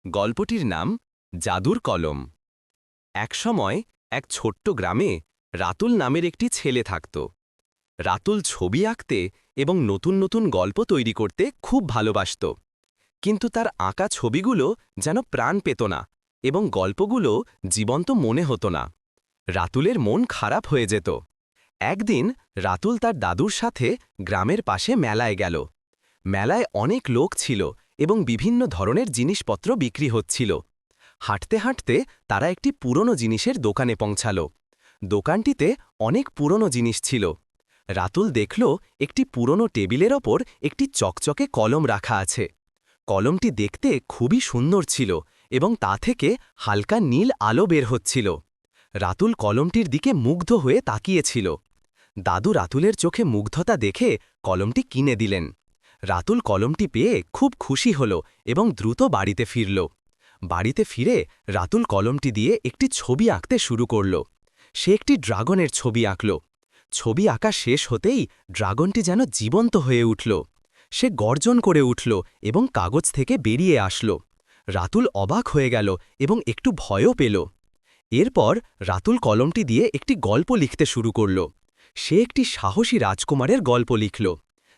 গল্পটির নাম জাদুর কলম। একসময় এক ছোট্ট গ্রামে রাতুল নামের একটি ছেলে থাকত। রাতুল ছবি আঁকতে এবং নতুন নতুন গল্প তৈরি করতে খুব ভালোবাসত, কিন্তু তার আঁকা ছবিগুলো যেন প্রাণ পেত না এবং গল্পগুলো জীবন্ত মনে হতো না। রাতুলের মন খারাপ হয়ে যেত। একদিন রাতুল তার দাদুর সাথে গ্রামের পাশে মেলায় গেল। মেলায় অনেক লোক ছিল এবং বিভিন্ন ধরনের জিনিসপত্র বিক্রি হচ্ছিল। হাঁটতে হাঁটতে তারা একটি পুরনো জিনিসের দোকানে পৌঁছাল। দোকানটিতে অনেক পুরনো জিনিস ছিল। রাতুল দেখল একটি পুরনো টেবিলের ওপর একটি চকচকে কলম রাখা আছে। কলমটি দেখতে খুবই সুন্দর ছিল এবং তা থেকে হালকা নীল আলো বের হচ্ছিল। রাতুল কলমটির দিকে মুগ্ধ হয়ে তাকিয়েছিল। দাদু রাতুলের চোখে মুগ্ধতা দেখে কলমটি কিনে দিলেন। রাতুল কলমটি পেয়ে খুব খুশি হল এবং দ্রুত বাড়িতে ফিরল। বাড়িতে ফিরে রাতুল কলমটি দিয়ে একটি ছবি আঁকতে শুরু করল। সে একটি ড্রাগনের ছবি আঁকল। ছবি আঁকা শেষ হতেই ড্রাগনটি যেন জীবন্ত হয়ে উঠল। সে গর্জন করে উঠল এবং কাগজ থেকে বেরিয়ে আসল। রাতুল অবাক হয়ে গেল এবং একটু ভয়ও পেল। এরপর রাতুল কলমটি দিয়ে একটি গল্প লিখতে শুরু করল। সে একটি সাহসী রাজকুমারের গল্প লিখল,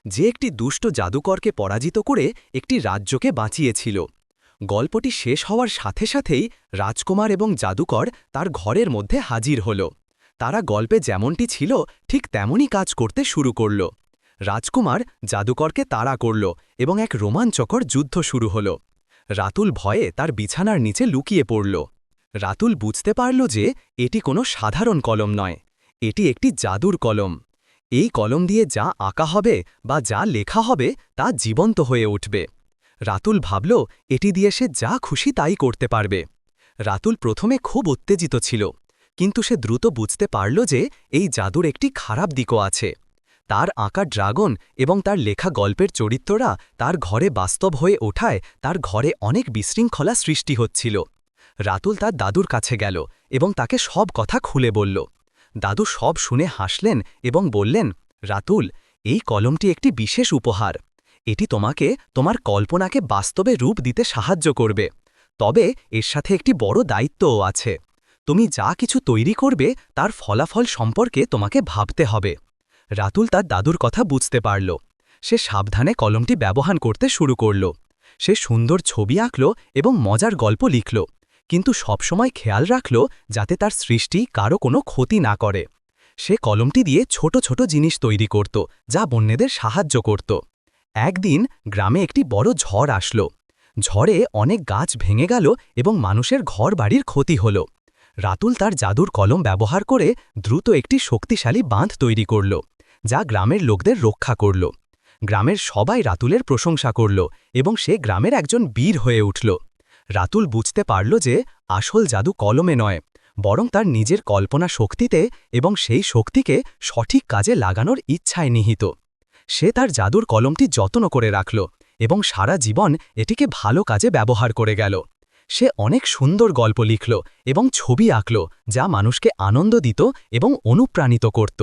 যে একটি দুষ্ট জাদুকরকে পরাজিত করে একটি রাজ্যকে বাঁচিয়েছিল। গল্পটি শেষ হওয়ার সাথে সাথেই রাজকুমার এবং জাদুকর তার ঘরের মধ্যে হাজির হল। তারা গল্পে যেমনটি ছিল ঠিক তেমনই কাজ করতে শুরু করল। রাজকুমার জাদুকরকে তাড়া করল এবং এক রোমাঞ্চকর যুদ্ধ শুরু হল। রাতুল ভয়ে তার বিছানার নিচে লুকিয়ে পড়ল। রাতুল বুঝতে পারল যে এটি কোনো সাধারণ কলম নয়, এটি একটি জাদুর কলম। এই কলম দিয়ে যা আঁকা হবে বা যা লেখা হবে তা জীবন্ত হয়ে উঠবে। রাতুল ভাবল এটি দিয়ে সে যা খুশি তাই করতে পারবে। রাতুল প্রথমে খুব উত্তেজিত ছিল, কিন্তু সে দ্রুত বুঝতে পারল যে এই জাদুর একটি খারাপ দিকও আছে। তার আঁকা ড্রাগন এবং তার লেখা গল্পের চরিত্ররা তার ঘরে বাস্তব হয়ে ওঠায় তার ঘরে অনেক বিশৃঙ্খলা সৃষ্টি হচ্ছিল। রাতুল তার দাদুর কাছে গেল এবং তাকে সব কথা খুলে বলল। দাদু সব শুনে হাসলেন এবং বললেন, রাতুল, এই কলমটি একটি বিশেষ উপহার। এটি তোমাকে তোমার কল্পনাকে বাস্তবে রূপ দিতে সাহায্য করবে। তবে এর সাথে একটি বড় দায়িত্বও আছে। তুমি যা কিছু তৈরি করবে তার ফলাফল সম্পর্কে তোমাকে ভাবতে হবে। রাতুল তার দাদুর কথা বুঝতে পারল। সে সাবধানে কলমটি ব্যবহার করতে শুরু করল। সে সুন্দর ছবি আঁকল এবং মজার গল্প লিখল, কিন্তু সবসময় খেয়াল রাখল যাতে তার সৃষ্টি কারো কোনো ক্ষতি না করে। সে কলমটি দিয়ে ছোট ছোট জিনিস তৈরি করত যা বন্যদের সাহায্য করত। একদিন গ্রামে একটি বড় ঝড় আসল। ঝড়ে অনেক গাছ ভেঙে গেল এবং মানুষের ঘরবাড়ির ক্ষতি হল। রাতুল তার জাদুর কলম ব্যবহার করে দ্রুত একটি শক্তিশালী বাঁধ তৈরি করল, যা গ্রামের লোকদের রক্ষা করল। গ্রামের সবাই রাতুলের প্রশংসা করল এবং সে গ্রামের একজন বীর হয়ে উঠল। রাতুল বুঝতে পারল যে আসল জাদু কলমে নয়, বরং তার নিজের কল্পনা শক্তিতে এবং সেই শক্তিকে সঠিক কাজে লাগানোর ইচ্ছায় নিহিত। সে তার জাদুর কলমটি যত্ন করে রাখল এবং সারা জীবন এটিকে ভালো কাজে ব্যবহার করে গেল। সে অনেক সুন্দর গল্প লিখল এবং ছবি আঁকল যা মানুষকে আনন্দ দিত এবং অনুপ্রাণিত করত।